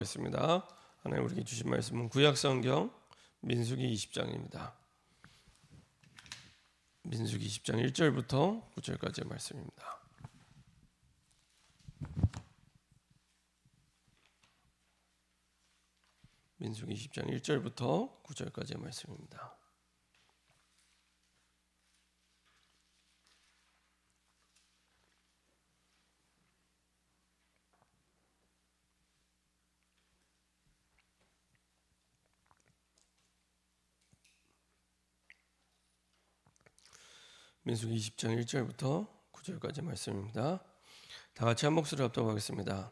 겠습니다. 하나님 우리에게 주신 말씀은 구약성경 민수기 20장입니다. 민수기 20장 1절부터 9절까지의 말씀입니다. 민수기 20장 1절부터 9절까지의 말씀입니다. 민수기 20장 1절부터 9절까지 말씀입니다. 다 같이 한 목소리로 합독하겠습니다.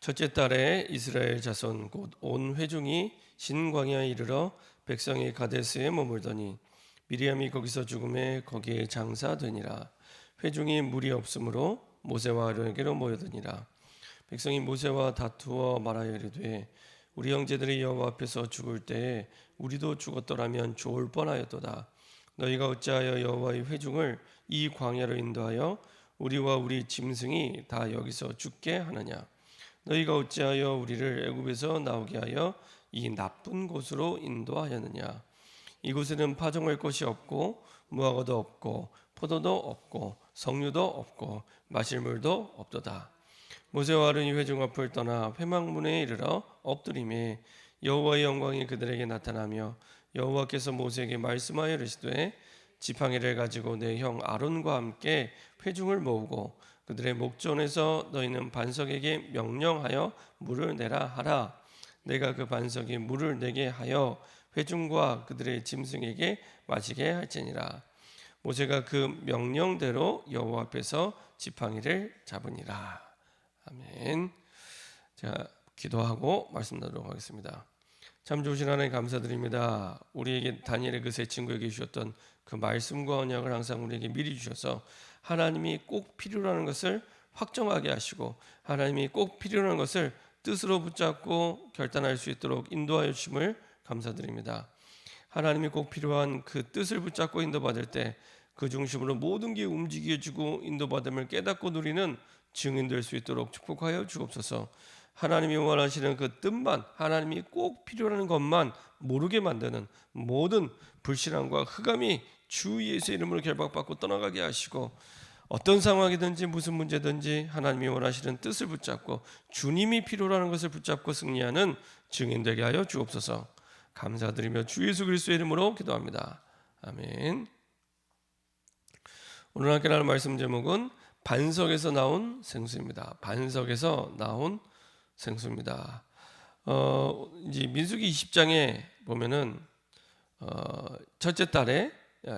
첫째 달에 이스라엘 자손 곧 온 회중이 신광야에 이르러 백성이 가데스에 머물더니 미리암이 거기서 죽음에 거기에 장사되니라. 회중이 물이 없으므로 모세와 아론에게로 모여드니라. 백성이 모세와 다투어 말하여 이르되 우리 형제들이 여호와 앞에서 죽을 때에 우리도 죽었더라면 좋을 뻔하였도다. 너희가 어찌하여 여호와의 회중을 이 광야로 인도하여 우리와 우리 짐승이 다 여기서 죽게 하느냐. 너희가 어찌하여 우리를 애굽에서 나오게 하여 이 나쁜 곳으로 인도하였느냐. 이곳에는 파종할 것이 없고 무화과도 없고 포도도 없고 석류도 없고 마실 물도 없도다. 모세와 아론이 회중 앞을 떠나 회막문에 이르러 엎드리매 여호와의 영광이 그들에게 나타나며 여호와께서 모세에게 말씀하여 이르시되 지팡이를 가지고 내 형 아론과 함께 회중을 모으고 그들의 목전에서 너희는 반석에게 명령하여 물을 내라 하라. 내가 그 반석에 물을 내게 하여 회중과 그들의 짐승에게 마시게 할지니라. 모세가 그 명령대로 여호와 앞에서 지팡이를 잡으니라. 아멘. 자, 기도하고 말씀 나누도록 하겠습니다. 참 좋으신 하나님 감사드립니다. 우리에게 다니엘의 그 세 친구에게 주셨던 그 말씀과 언약을 항상 우리에게 미리 주셔서 하나님이 꼭 필요라는 것을 확정하게 하시고 하나님이 꼭 필요라는 것을 뜻으로 붙잡고 결단할 수 있도록 인도하여 주심을 감사드립니다. 하나님이 꼭 필요한 그 뜻을 붙잡고 인도받을 때 그 중심으로 모든 게 움직여지고 인도받음을 깨닫고 누리는 증인될 수 있도록 축복하여 주옵소서. 하나님이 원하시는 그 뜻만, 하나님이 꼭 필요한 것만 모르게 만드는 모든 불신앙과 흑암이 주 예수의 이름으로 결박받고 떠나가게 하시고 어떤 상황이든지 무슨 문제든지 하나님이 원하시는 뜻을 붙잡고 주님이 필요로 하는 것을 붙잡고 승리하는 증인 되게 하여 주옵소서. 감사드리며 주 예수 그리스도의 이름으로 기도합니다. 아멘. 오늘 함께 나눌 말씀 제목은 반석에서 나온 생수입니다. 반석에서 나온 생수입니다. 이제 민수기 20장에 보면은 첫째 달에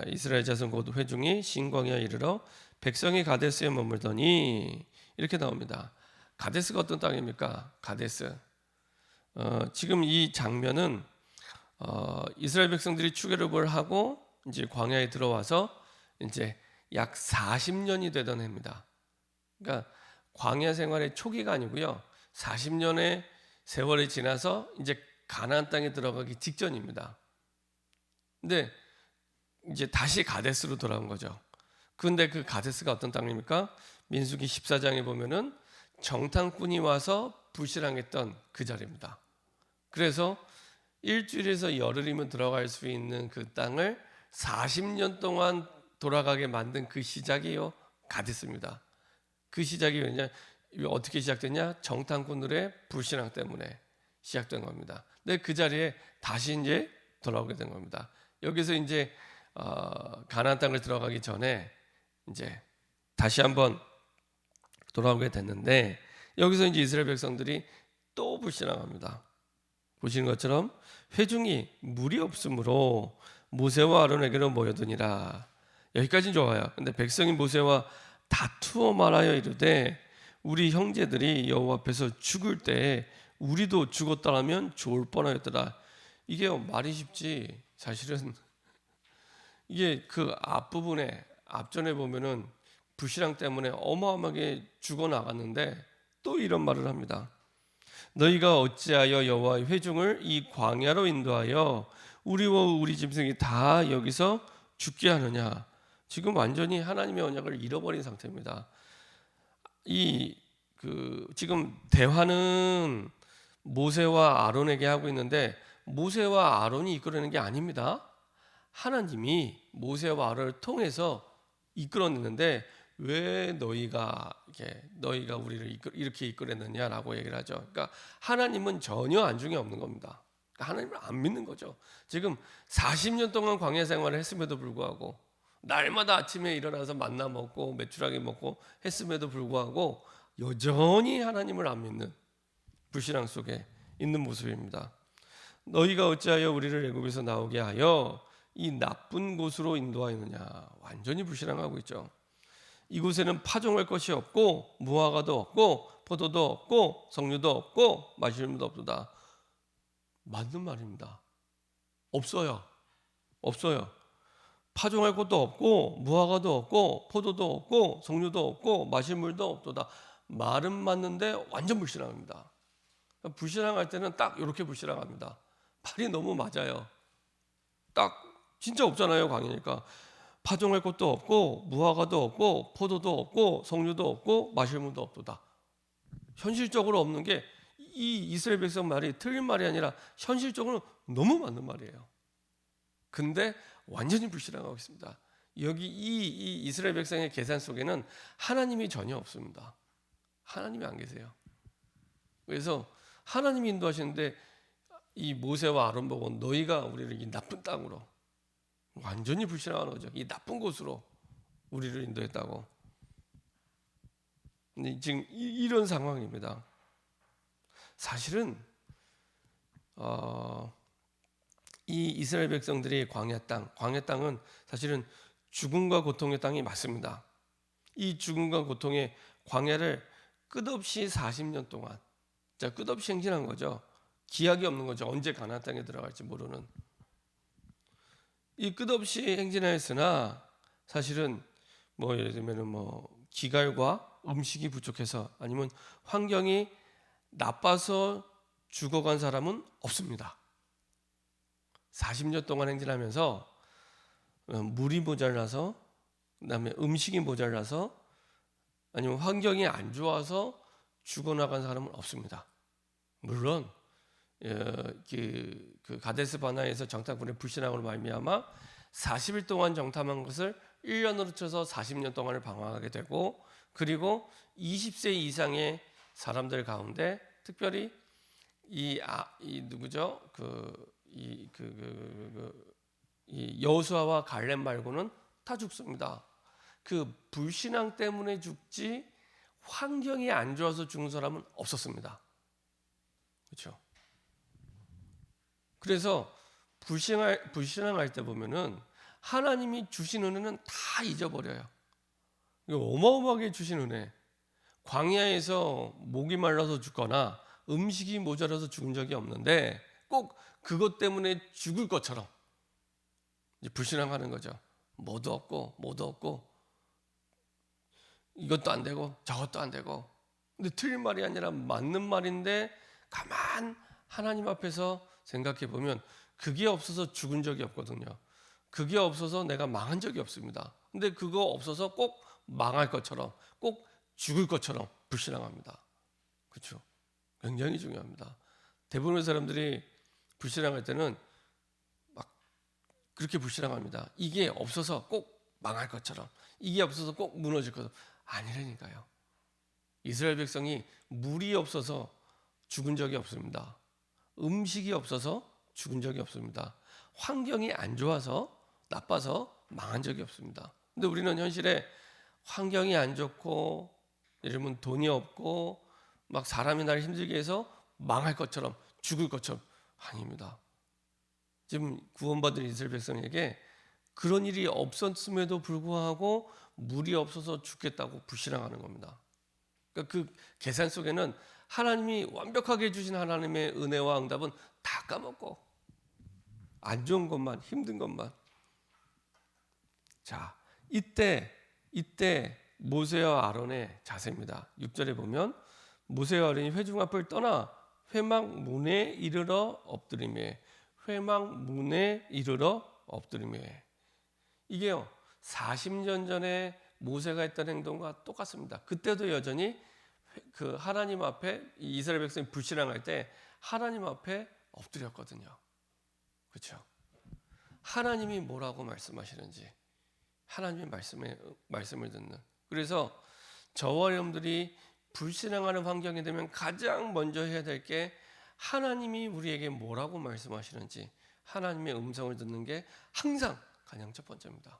이스라엘 자손 곧 회중이 신광야에 이르러 백성이 가데스에 머물더니 이렇게 나옵니다. 가데스가 어떤 땅입니까? 가데스. 지금 이 장면은 이스라엘 백성들이 출애굽을 하고 이제 광야에 들어와서 이제 약 40년이 되던 해입니다. 그러니까 광야 생활의 초기가 아니고요. 40년의 세월이 지나서 이제 가나안 땅에 들어가기 직전입니다. 근데 이제 다시 가데스로 돌아온 거죠. 그런데 그 가데스가 어떤 땅입니까? 민수기 14장에 보면은 정탐꾼이 와서 불신앙했던 그 자리입니다. 그래서 일주일에서 열흘이면 들어갈 수 있는 그 땅을 40년 동안 돌아가게 만든 그 시작이요 가데스입니다. 그 시작이 어떻게 시작됐냐? 정탐꾼들의 불신앙 때문에 시작된 겁니다. 근데 그 자리에 다시 이제 돌아오게 된 겁니다. 여기서 이제 가나안 땅을 들어가기 전에 이제 다시 한번 돌아오게 됐는데 여기서 이제 이스라엘 백성들이 또 불신앙합니다. 보시는 것처럼 회중이 물이 없으므로 모세와 아론에게로 모여드니라. 여기까지는 좋아요. 근데 백성이 모세와 다투어 말하여 이르되 우리 형제들이 여호와 앞에서 죽을 때 우리도 죽었다라면 좋을 뻔하였더라. 이게 말이 쉽지 사실은 이게 그 앞부분에 앞전에 보면은 불신앙 때문에 어마어마하게 죽어나갔는데 또 이런 말을 합니다. 너희가 어찌하여 여호와의 회중을 이 광야로 인도하여 우리와 우리 짐승이 다 여기서 죽게 하느냐. 지금 완전히 하나님의 언약을 잃어버린 상태입니다. 지금 대화는 모세와 아론에게 하고 있는데 모세와 아론이 이끌어내는 게 아닙니다. 하나님이 모세와 아론을 통해서 이끌어내는데 왜 너희가 우리를 이렇게 이끌어냈느냐라고 얘기를 하죠. 그러니까 하나님은 전혀 안중에 없는 겁니다. 그러니까 하나님을 안 믿는 거죠. 지금 40년 동안 광야 생활을 했음에도 불구하고 날마다 아침에 일어나서 만나 먹고 메추라기 먹고 했음에도 불구하고 여전히 하나님을 안 믿는 불신앙 속에 있는 모습입니다. 너희가 어찌하여 우리를 애굽에서 나오게 하여 이 나쁜 곳으로 인도하였느냐. 완전히 불신앙하고 있죠. 이곳에는 파종할 것이 없고 무화과도 없고 포도도 없고 석류도 없고 마실 물도 없도다. 맞는 말입니다. 없어요. 파종할 것도 없고 무화과도 없고 포도도 없고 석류도 없고 마실 물도 없도다. 말은 맞는데 완전 불신앙입니다. 불신앙할 때는 딱 이렇게 불신앙합니다. 말이 너무 맞아요. 딱 진짜 없잖아요. 광야니까. 파종할 것도 없고 무화과도 없고 포도도 없고 석류도 없고 마실 물도 없도다. 현실적으로 없는 게 이 이스라엘 백성 말이 틀린 말이 아니라 현실적으로 너무 맞는 말이에요. 근데 완전히 불신앙하고 있습니다. 여기 이 이스라엘 백성의 계산 속에는 하나님이 전혀 없습니다. 하나님이 안 계세요. 그래서 하나님이 인도하시는데 이 모세와 아론 보고 너희가 우리를 이 나쁜 땅으로, 완전히 불신앙하는 거죠. 이 나쁜 곳으로 우리를 인도했다고. 근데 지금 이런 상황입니다. 사실은 이 이스라엘 백성들이 광야 땅은 사실은 죽음과 고통의 땅이 맞습니다. 이 죽음과 고통의 광야를 끝없이 40년 동안 끝없이 행진한 거죠. 기약이 없는 거죠. 언제 가나안 땅에 들어갈지 모르는. 이 끝없이 행진하였으나 사실은 예를 들면 기갈과 음식이 부족해서 아니면 환경이 나빠서 죽어간 사람은 없습니다. 40년 동안 행진하면서 물이 모자라서, 그다음에 음식이 모자라서, 아니면 환경이 안 좋아서 죽어나간 사람은 없습니다. 물론 그 가데스 바나에서 정탐꾼의 불신앙으로 말미암아 40일 동안 정탐한 것을 1년으로 쳐서 40년 동안을 방황하게 되고, 그리고 20세 이상의 사람들 가운데 특별히 이 누구죠? 이 여호수아와 갈렙 말고는 다 죽습니다. 그 불신앙 때문에 죽지 환경이 안 좋아서 죽은 사람은 없었습니다. 그렇죠? 그래서 불신앙할 때 보면은 하나님이 주신 은혜는 다 잊어버려요. 이거 어마어마하게 주신 은혜. 광야에서 목이 말라서 죽거나 음식이 모자라서 죽은 적이 없는데 꼭 그것 때문에 죽을 것처럼 이제 불신앙하는 거죠. 뭐도 없고 이것도 안 되고 저것도 안 되고. 근데 틀린 말이 아니라 맞는 말인데 가만 하나님 앞에서 생각해 보면 그게 없어서 죽은 적이 없거든요. 그게 없어서 내가 망한 적이 없습니다. 근데 그거 없어서 꼭 망할 것처럼, 꼭 죽을 것처럼 불신앙합니다. 그렇죠? 굉장히 중요합니다. 대부분의 사람들이 불신앙할 때는 막 그렇게 불신앙합니다. 이게 없어서 꼭 망할 것처럼, 이게 없어서 꼭 무너질 것처럼. 아니라니까요. 이스라엘 백성이 물이 없어서 죽은 적이 없습니다. 음식이 없어서 죽은 적이 없습니다. 환경이 안 좋아서 나빠서 망한 적이 없습니다. 근데 우리는 현실에 환경이 안 좋고, 예를 들면 돈이 없고, 막 사람이 나를 힘들게 해서 망할 것처럼, 죽을 것처럼. 아닙니다. 지금 구원받은 이스라엘 백성에게 그런 일이 없었음에도 불구하고 물이 없어서 죽겠다고 불신앙하는 겁니다. 그러니까 그 계산 속에는 하나님이 완벽하게 주신 하나님의 은혜와 응답은 다 까먹고 안 좋은 것만, 힘든 것만. 자, 이때 모세와 아론의 자세입니다. 6절에 보면 모세와 아론이 회중 앞을 떠나 회막문에 이르러 엎드리매. 회막문에 이르러 엎드리매. 이게요 40년 전에 모세가 했던 행동과 똑같습니다. 그때도 여전히 그 하나님 앞에 이스라엘 백성이 불신앙할 때 하나님 앞에 엎드렸거든요. 그렇죠? 하나님이 뭐라고 말씀하시는지, 하나님의 말씀을 듣는. 그래서 저와 여러분들이 불신앙하는 환경이 되면 가장 먼저 해야 될 게 하나님이 우리에게 뭐라고 말씀하시는지 하나님의 음성을 듣는 게 항상 가장 첫 번째입니다.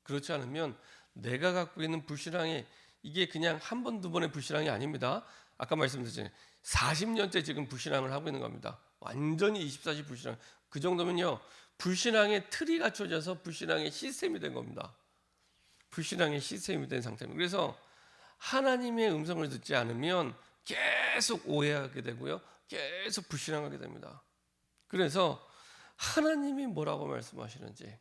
그렇지 않으면 내가 갖고 있는 불신앙이 이게 그냥 한 번, 두 번의 불신앙이 아닙니다. 아까 말씀드렸잖아요. 40년째 지금 불신앙을 하고 있는 겁니다. 완전히 24시 불신앙. 그 정도면요. 불신앙의 틀이 갖춰져서 불신앙의 시스템이 된 겁니다. 불신앙의 시스템이 된 상태입니다. 그래서 하나님의 음성을 듣지 않으면 계속 오해하게 되고요. 계속 불신앙하게 됩니다. 그래서 하나님이 뭐라고 말씀하시는지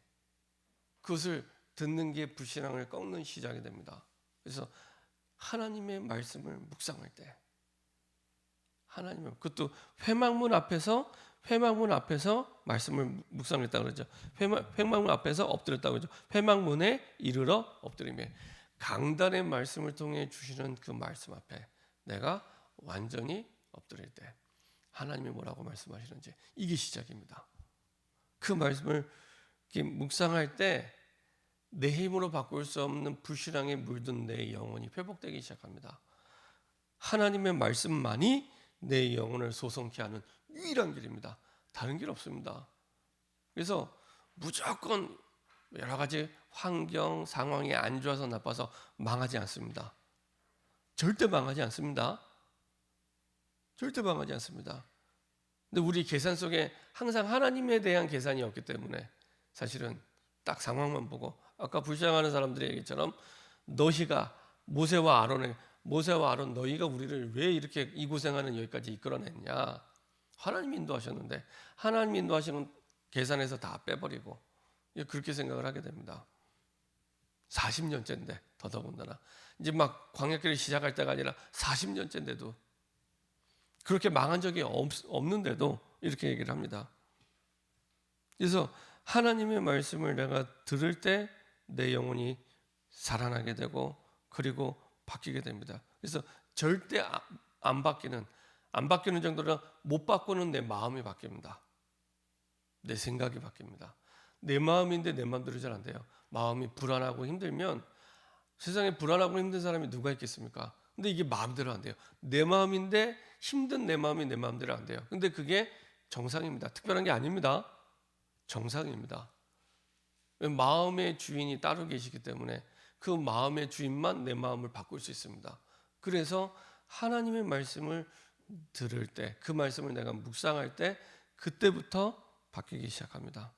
그것을 듣는 게 불신앙을 꺾는 시작이 됩니다. 그래서 하나님의 말씀을 묵상할 때 하나님의 그것도 회막문 앞에서 말씀을 묵상했다 그러죠. 회막문 앞에서 엎드렸다 그러죠. 회막문에 이르러 엎드리며 강단의 말씀을 통해 주시는 그 말씀 앞에 내가 완전히 엎드릴 때 하나님이 뭐라고 말씀하시는지 이게 시작입니다. 그 말씀을 이렇게 묵상할 때 내 힘으로 바꿀 수 없는 불신앙에 물든 내 영혼이 회복되기 시작합니다. 하나님의 말씀만이 내 영혼을 소성케 하는 유일한 길입니다. 다른 길 없습니다. 그래서 무조건 여러 가지 환경, 상황이 안 좋아서 나빠서 망하지 않습니다. 절대 망하지 않습니다. 절대 망하지 않습니다. 근데 우리 계산 속에 항상 하나님에 대한 계산이 없기 때문에 사실은 딱 상황만 보고 아까 불신앙하는 사람들의 얘기처럼 너희가 모세와 아론 너희가 우리를 왜 이렇게 이 고생하는 여기까지 이끌어냈냐. 하나님이 인도하셨는데 하나님이 인도하시는 계산에서 다 빼버리고 그렇게 생각을 하게 됩니다. 40년째인데 더더군다나 이제 막 광야길을 시작할 때가 아니라 40년째인데도 그렇게 망한 적이 없는데도 이렇게 얘기를 합니다. 그래서 하나님의 말씀을 내가 들을 때 내 영혼이 살아나게 되고 그리고 바뀌게 됩니다. 그래서 절대 안 바뀌는 정도로 못 바꾸는 내 마음이 바뀝니다. 내 생각이 바뀝니다. 내 마음인데 내 마음대로 잘 안 돼요. 마음이 불안하고 힘들면 세상에 불안하고 힘든 사람이 누가 있겠습니까? 근데 이게 마음대로 안 돼요. 내 마음인데 힘든 내 마음이 내 마음대로 안 돼요. 근데 그게 정상입니다. 특별한 게 아닙니다. 정상입니다. 마음의 주인이 따로 계시기 때문에 그 마음의 주인만 내 마음을 바꿀 수 있습니다. 그래서 하나님의 말씀을 들을 때, 그 말씀을 내가 묵상할 때 그때부터 바뀌기 시작합니다.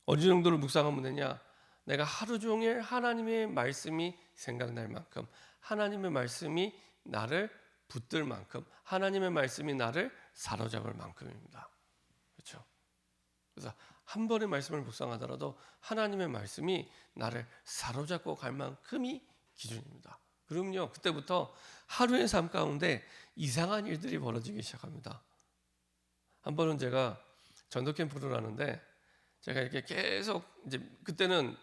어느 정도로 묵상하면 되냐? 내가 하루 종일 하나님의 말씀이 생각날 만큼, 하나님의 말씀이 나를 붙들 만큼, 하나님의 말씀이 나를 사로잡을 만큼입니다. 그렇죠? 그래서 한 번의 말씀을 묵상하더라도 하나님의 말씀이 나를 사로잡고 갈 만큼이 기준입니다. 그럼요, 그때부터 하루의 삶 가운데 이상한 일들이 벌어지기 시작합니다. 한 번은 제가 전도 캠프를 하는데 제가 이렇게 계속 이제 그때는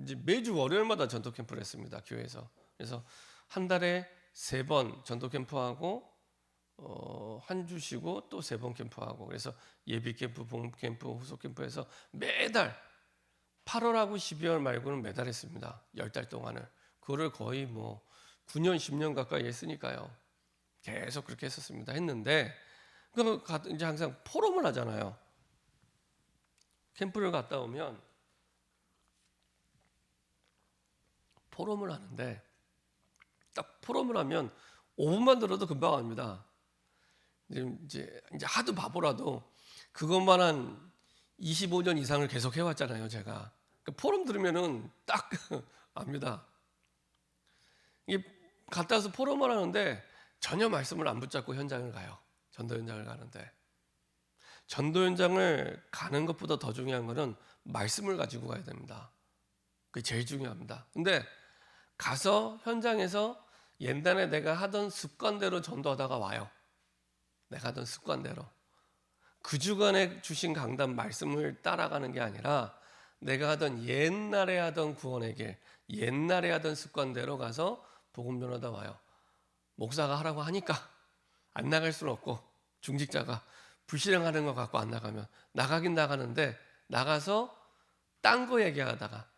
이제 매주 월요일마다 전도 캠프를 했습니다, 교회에서. 그래서 한 달에 3번 전도 캠프하고 한 주 쉬고 또 3번 캠프하고 그래서 예비 캠프, 봄 캠프, 후속 캠프에서 매달 8월하고 12월 말고는 매달 했습니다. 10달 동안을. 그거를 거의 뭐 9년, 10년 가까이 했으니까요. 계속 그렇게 했는데 이제 항상 포럼을 하잖아요. 캠프를 갔다 오면 포럼을 하는데 딱 포럼을 하면 5분만 들어도 금방 합니다. 이제 하도 바보라도 그것만 한 25년 이상을 계속 해왔잖아요, 제가. 그러니까 포럼 들으면은 딱 압니다. 이게 갔다 와서 포럼을 하는데 전혀 말씀을 안 붙잡고 현장을 가요. 전도 현장을 가는데 전도 현장을 가는 것보다 더 중요한 거는 말씀을 가지고 가야 됩니다. 그게 제일 중요합니다. 근데 가서 현장에서 옛날에 내가 하던 습관대로 전도하다가 와요. 내가 하던 습관대로. 그 주간에 주신 강단 말씀을 따라가는 게 아니라 내가 하던 옛날에 하던 구원의 길, 옛날에 하던 습관대로 가서 복음 전하다 와요. 목사가 하라고 하니까 안 나갈 수는 없고 중직자가 불신앙하는 거 갖고 안 나가면 나가긴 나가는데 나가서 딴 거 얘기하다가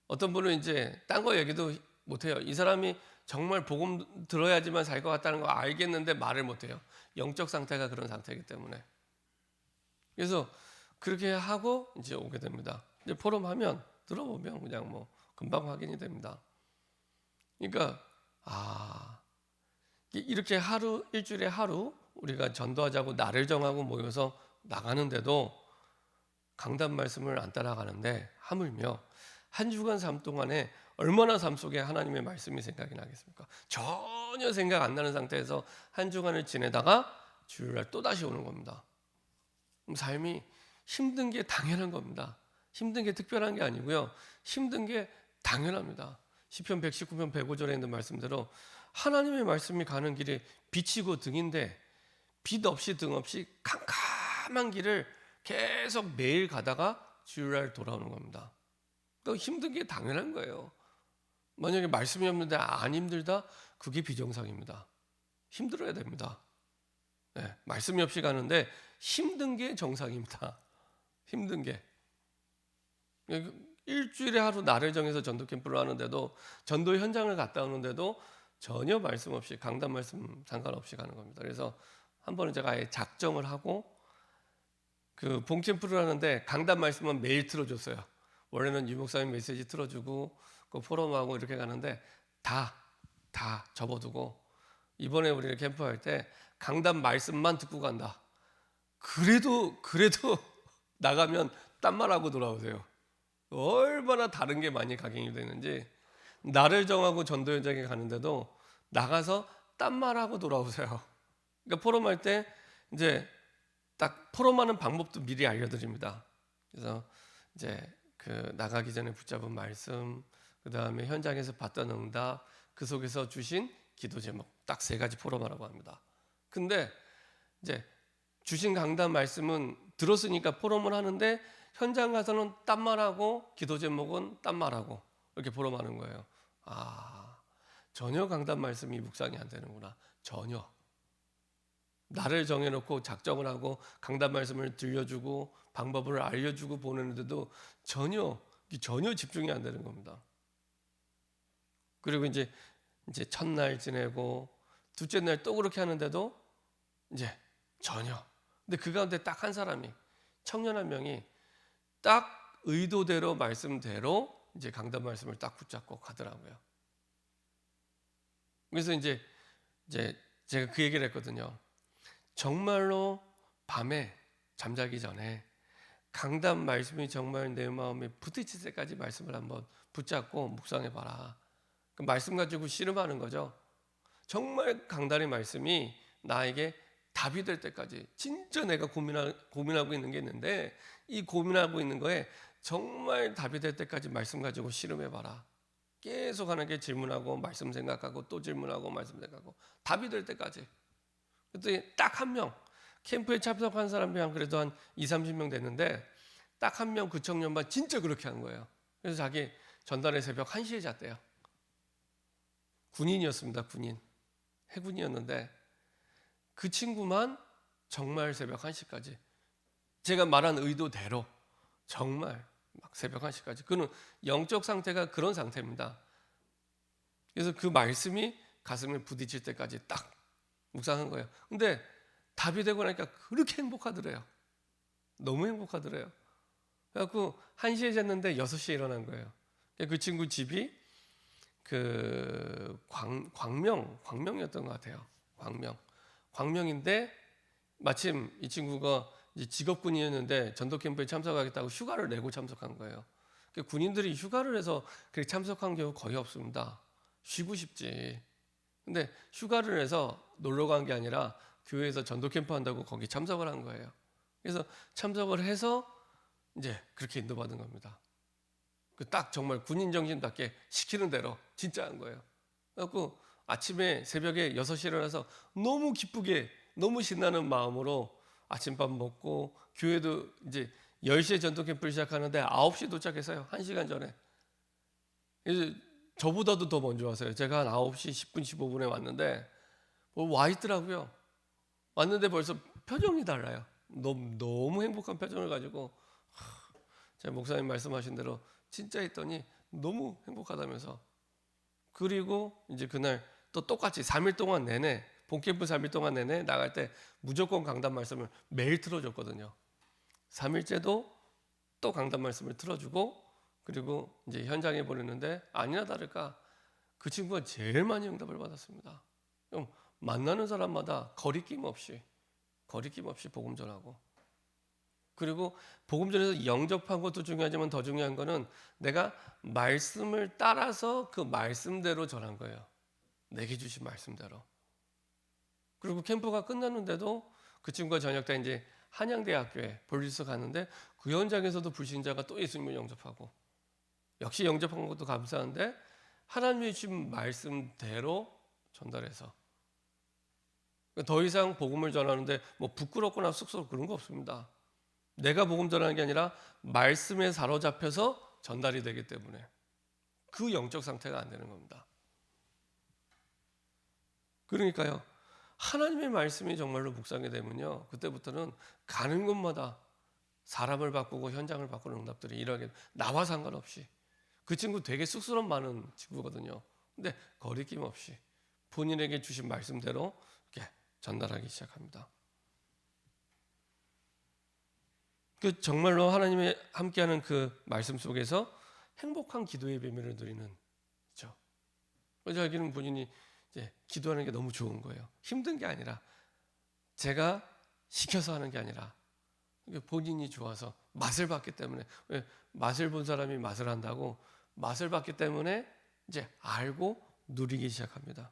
어떤 분은 이제 딴 거 얘기도 못해요. 이 사람이 정말 복음 들어야지만 살 것 같다는 거 알겠는데 말을 못해요. 영적 상태가 그런 상태이기 때문에. 그래서 그렇게 하고 이제 오게 됩니다. 이제 포럼 하면 들어보면 그냥 뭐 금방 확인이 됩니다. 그러니까 이렇게 일주일에 하루 우리가 전도하자고 날을 정하고 모여서 나가는데도 강단 말씀을 안 따라가는데 하물며 한 주간 삶 동안에 얼마나 삶 속에 하나님의 말씀이 생각이 나겠습니까? 전혀 생각 안 나는 상태에서 한 주간을 지내다가 주일날 또 다시 오는 겁니다. 삶이 힘든 게 당연한 겁니다. 힘든 게 특별한 게 아니고요. 힘든 게 당연합니다. 시편 119편 105절에 있는 말씀대로 하나님의 말씀이 가는 길이 빛이고 등인데 빛 없이 등 없이 캄캄한 길을 계속 매일 가다가 주일날 돌아오는 겁니다. 또 힘든 게 당연한 거예요. 만약에 말씀이 없는데 안 힘들다? 그게 비정상입니다. 힘들어야 됩니다. 네, 말씀이 없이 가는데 힘든 게 정상입니다. 힘든 게. 일주일에 하루 날을 정해서 전도 캠프를 하는데도 전도 현장을 갔다 오는데도 전혀 말씀 없이 강단 말씀 상관없이 가는 겁니다. 그래서 한 번은 제가 아예 작정을 하고 그 봉캠프를 하는데 강단 말씀은 매일 틀어줬어요. 원래는 유목사님 메시지 틀어주고 그 포럼하고 이렇게 가는데 다 접어두고 이번에 우리 캠프할 때 강단 말씀만 듣고 간다. 그래도 나가면 딴 말하고 돌아오세요. 얼마나 다른 게 많이 각인이 되는지 나를 정하고 전도 현장에 가는데도 나가서 딴 말하고 돌아오세요. 그러니까 포럼할 때 이제 딱 포럼하는 방법도 미리 알려드립니다. 그래서 이제 그 나가기 전에 붙잡은 말씀, 그 다음에 현장에서 받던 응답, 그 속에서 주신 기도 제목 딱 3가지 포럼하라고 합니다. 근데 이제 주신 강단 말씀은 들었으니까 포럼을 하는데 현장 가서는 딴 말하고 기도 제목은 딴 말하고 이렇게 포럼하는 거예요. 전혀 강단 말씀이 묵상이 안 되는구나. 전혀. 나를 정해놓고 작정을 하고 강단 말씀을 들려주고 방법을 알려주고 보내는데도 전혀 집중이 안 되는 겁니다. 그리고 이제 첫날 지내고 둘째 날 또 그렇게 하는데도 이제 전혀. 근데 그 가운데 딱 한 사람이 청년 한 명이 딱 의도대로 말씀대로 이제 강단 말씀을 딱 붙잡고 가더라고요. 그래서 이제 제가 그 얘기를 했거든요. 정말로 밤에 잠자기 전에 강단 말씀이 정말 내 마음에 부딪힐 때까지 말씀을 한번 붙잡고 묵상해 봐라. 그 말씀 가지고 씨름하는 거죠. 정말 강단의 말씀이 나에게 답이 될 때까지 진짜 내가 고민하고 있는 게 있는데 이 고민하고 있는 거에 정말 답이 될 때까지 말씀 가지고 씨름해 봐라. 계속 하나님께 질문하고 말씀 생각하고 또 질문하고 말씀 생각하고 답이 될 때까지. 그랬더니 딱 한 명, 캠프에 참석한 사람이 한 그래도 한 20-30명 됐는데 딱 한 명 그 청년만 진짜 그렇게 한 거예요. 그래서 자기 전날에 새벽 1시에 잤대요. 군인이었습니다. 군인. 해군이었는데 그 친구만 정말 새벽 1시까지 제가 말한 의도대로 정말 막 새벽 1시까지 그는 영적 상태가 그런 상태입니다. 그래서 그 말씀이 가슴에 부딪힐 때까지 딱 묵상한 거예요. 근데 답이 되고 나니까 그렇게 행복하더래요. 너무 행복하더래요. 그래갖고 1시에 잤는데 6시에 일어난 거예요. 그 친구 집이 그 광명이었던 것 같아요. 광명인데 마침 이 친구가 이제 직업군이었는데 전도 캠프에 참석하겠다고 휴가를 내고 참석한 거예요. 군인들이 휴가를 해서 그렇게 참석한 경우 거의 없습니다. 쉬고 싶지. 근데 휴가를 해서 놀러 간 게 아니라 교회에서 전도 캠프 한다고 거기 참석을 한 거예요. 그래서 참석을 해서 이제 그렇게 인도받은 겁니다. 딱 정말 군인 정신답게 시키는 대로 진짜 한 거예요. 그래갖고 아침에 새벽에 6시에 일어나서 너무 기쁘게 너무 신나는 마음으로 아침밥 먹고 교회도 이제 10시에 전도 캠프를 시작하는데 9시에 도착했어요. 1시간 전에. 그래서 저보다도 더 먼저 왔어요. 제가 한 9시 10분 15분에 왔는데 와 있더라고요. 왔는데 벌써 표정이 달라요. 너무 행복한 표정을 가지고 제 목사님 말씀하신 대로 진짜 했더니 너무 행복하다면서. 그리고 이제 그날 또 똑같이 3일 동안 내내 본캠프 3일 동안 내내 나갈 때 무조건 강단 말씀을 매일 틀어줬거든요. 3일째도 또 강단 말씀을 틀어주고 그리고 이제 현장에 보냈는데 아니나 다를까 그 친구가 제일 많이 응답을 받았습니다. 그럼 만나는 사람마다 거리낌 없이 복음 전하고 그리고 복음 전에서 영접한 것도 중요하지만 더 중요한 거는 내가 말씀을 따라서 그 말씀대로 전한 거예요. 내게 주신 말씀대로. 그리고 캠프가 끝났는데도 그 친구가 저녁 때 이제 한양대학교에 볼리스 갔는데 그 현장에서도 불신자가 또 예수님을 영접하고 역시 영접한 것도 감사한데 하나님이 주신 말씀대로 전달해서 더 이상 복음을 전하는데 뭐 부끄럽거나 쑥스럽고 그런 거 없습니다. 내가 복음 전하는 게 아니라 말씀에 사로잡혀서 전달이 되기 때문에 그 영적 상태가 안 되는 겁니다. 그러니까요. 하나님의 말씀이 정말로 묵상이 되면요. 그때부터는 가는 곳마다 사람을 바꾸고 현장을 바꾸는 응답들이 일어나게 나와 상관없이 그 친구 되게 쑥스러움 많은 친구거든요. 근데 거리낌 없이 본인에게 주신 말씀대로 이렇게 전달하기 시작합니다. 그 정말로 하나님의 함께하는 그 말씀 속에서 행복한 기도의 비밀을 누리는 거죠. 자기는 본인이 이제 기도하는 게 너무 좋은 거예요. 힘든 게 아니라 제가 시켜서 하는 게 아니라 본인이 좋아서 맛을 봤기 때문에 왜 맛을 본 사람이 맛을 한다고 맛을 봤기 때문에 이제 알고 누리기 시작합니다.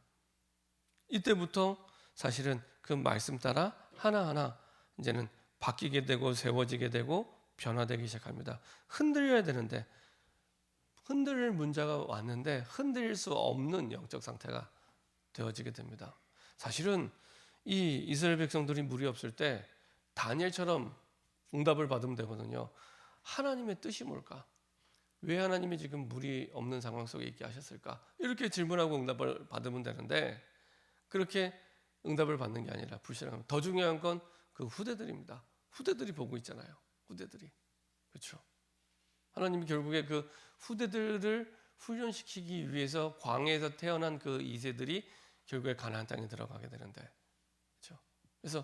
이때부터 사실은 그 말씀 따라 하나하나 이제는 바뀌게 되고 세워지게 되고 변화되기 시작합니다. 흔들려야 되는데 흔들릴 문제가 왔는데 흔들릴 수 없는 영적 상태가 되어지게 됩니다. 사실은 이 이스라엘 백성들이 물이 없을 때 다니엘처럼 응답을 받으면 되거든요. 하나님의 뜻이 뭘까? 왜 하나님이 지금 물이 없는 상황 속에 있게 하셨을까? 이렇게 질문하고 응답을 받으면 되는데 그렇게 응답을 받는 게 아니라 불신하면 더 중요한 건 그 후대들입니다. 후대들이 보고 있잖아요. 후대들이. 그렇죠. 하나님이 결국에 그 후대들을 훈련시키기 위해서 광야에서 태어난 그 2세들이 결국에 가나안 땅에 들어가게 되는데. 그렇죠. 그래서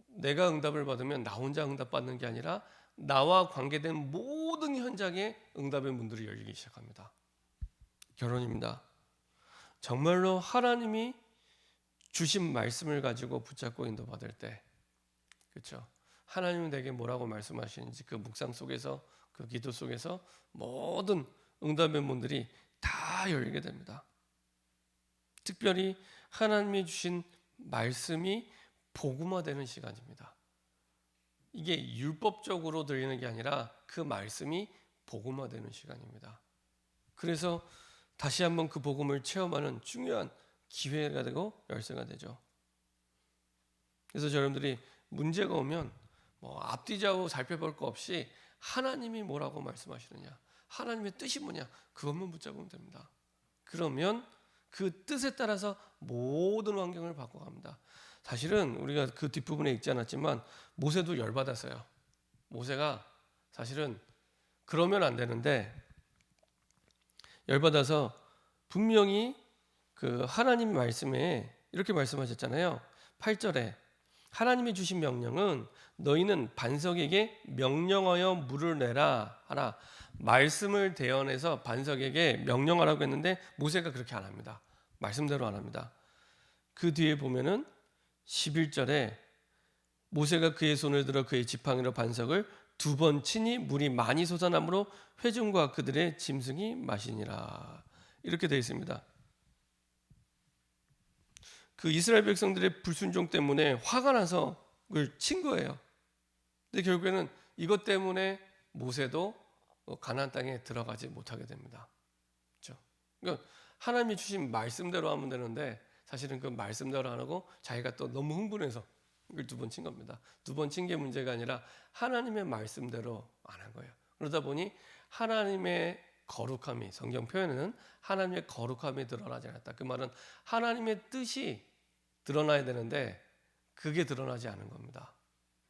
내가 응답을 받으면 나 혼자 응답받는 게 아니라 나와 관계된 모든 현장에 응답의 문들이 열리기 시작합니다. 결론입니다. 정말로 하나님이 주신 말씀을 가지고 붙잡고 인도받을 때 그렇죠. 하나님은 내게 뭐라고 말씀하시는지 그 묵상 속에서 그 기도 속에서 모든 응답의 문들이 다 열리게 됩니다. 특별히 하나님이 주신 말씀이 복음화되는 시간입니다. 이게 율법적으로 들리는 게 아니라 그 말씀이 복음화되는 시간입니다. 그래서 다시 한번 그 복음을 체험하는 중요한 기회가 되고 열쇠가 되죠. 그래서 여러분들이 문제가 오면 뭐 앞뒤좌우 살펴볼 거 없이 하나님이 뭐라고 말씀하시느냐, 하나님의 뜻이 뭐냐 그것만 붙잡으면 됩니다. 그러면 그 뜻에 따라서 모든 환경을 바꿔갑니다. 사실은 우리가 그 뒷부분에 읽지 않았지만 모세도 열받았어요. 모세가 사실은 그러면 안 되는데 열받아서 분명히 그 하나님 말씀에 이렇게 말씀하셨잖아요. 8절에 하나님이 주신 명령은 너희는 반석에게 명령하여 물을 내라 하라. 말씀을 대언해서 반석에게 명령하라고 했는데 모세가 그렇게 안 합니다. 말씀대로 안 합니다. 그 뒤에 보면은 11절에 모세가 그의 손을 들어 그의 지팡이로 반석을 2번 치니 물이 많이 솟아나므로 회중과 그들의 짐승이 마시니라. 이렇게 되어 있습니다. 그 이스라엘 백성들의 불순종 때문에 화가 나서 그걸 친 거예요. 근데 결국에는 이것 때문에 모세도 가나안 땅에 들어가지 못하게 됩니다. 그렇죠? 그러니까 하나님이 주신 말씀대로 하면 되는데 사실은 그 말씀대로 안 하고 자기가 또 너무 흥분해서 이걸 2번 친 겁니다. 2번 친 게 문제가 아니라 하나님의 말씀대로 안 한 거예요. 그러다 보니 하나님의 거룩함이 성경 표현에는 하나님의 거룩함이 드러나지 않았다. 그 말은 하나님의 뜻이 드러나야 되는데 그게 드러나지 않은 겁니다.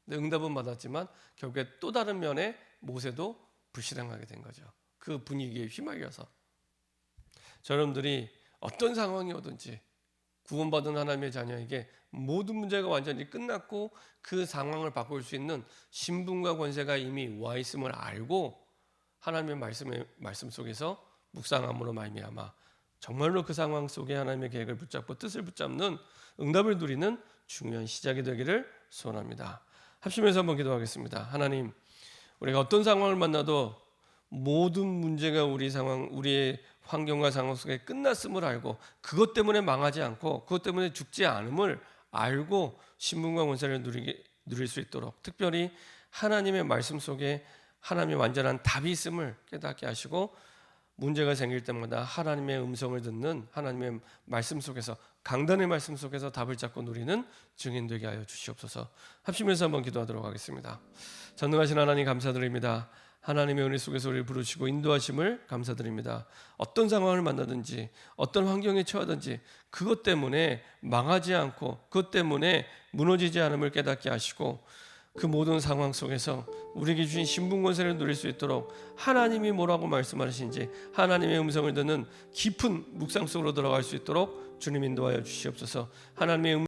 근데 응답은 받았지만 결국에 또 다른 면에 모세도 불신앙하게 된 거죠. 그 분위기에 휘말려서. 여러분들이 어떤 상황이 오든지 구원받은 하나님의 자녀에게 모든 문제가 완전히 끝났고 그 상황을 바꿀 수 있는 신분과 권세가 이미 와 있음을 알고 하나님의 말씀 속에서 묵상함으로 말미암아 정말로 그 상황 속에 하나님의 계획을 붙잡고 뜻을 붙잡는 응답을 누리는 중요한 시작이 되기를 소원합니다. 합심해서 한번 기도하겠습니다. 하나님, 우리가 어떤 상황을 만나도 모든 문제가 우리의 환경과 상황 속에 끝났음을 알고 그것 때문에 망하지 않고 그것 때문에 죽지 않음을 알고 신분과 권세를 누릴 수 있도록, 특별히 하나님의 말씀 속에 하나님의 완전한 답이 있음을 깨닫게 하시고 문제가 생길 때마다 하나님의 음성을 듣는 하나님의 말씀 속에서, 강단의 말씀 속에서 답을 찾고 누리는 증인 되게 하여 주시옵소서. 합심해서 한번 기도하도록 하겠습니다. 전능하신 하나님 감사드립니다. 하나님의 은혜 속에서 우리를 부르시고 인도하심을 감사드립니다. 어떤 상황을 만나든지 어떤 환경에 처하든지 그것 때문에 망하지 않고 그것 때문에 무너지지 않음을 깨닫게 하시고 그 모든 상황 속에서 우리에게 주신 신분권세를 누릴 수 있도록 하나님이 뭐라고 말씀하시는지 하나님의 음성을 듣는 깊은 묵상 속으로 들어갈 수 있도록 주님 인도하여 주시옵소서. 하나님의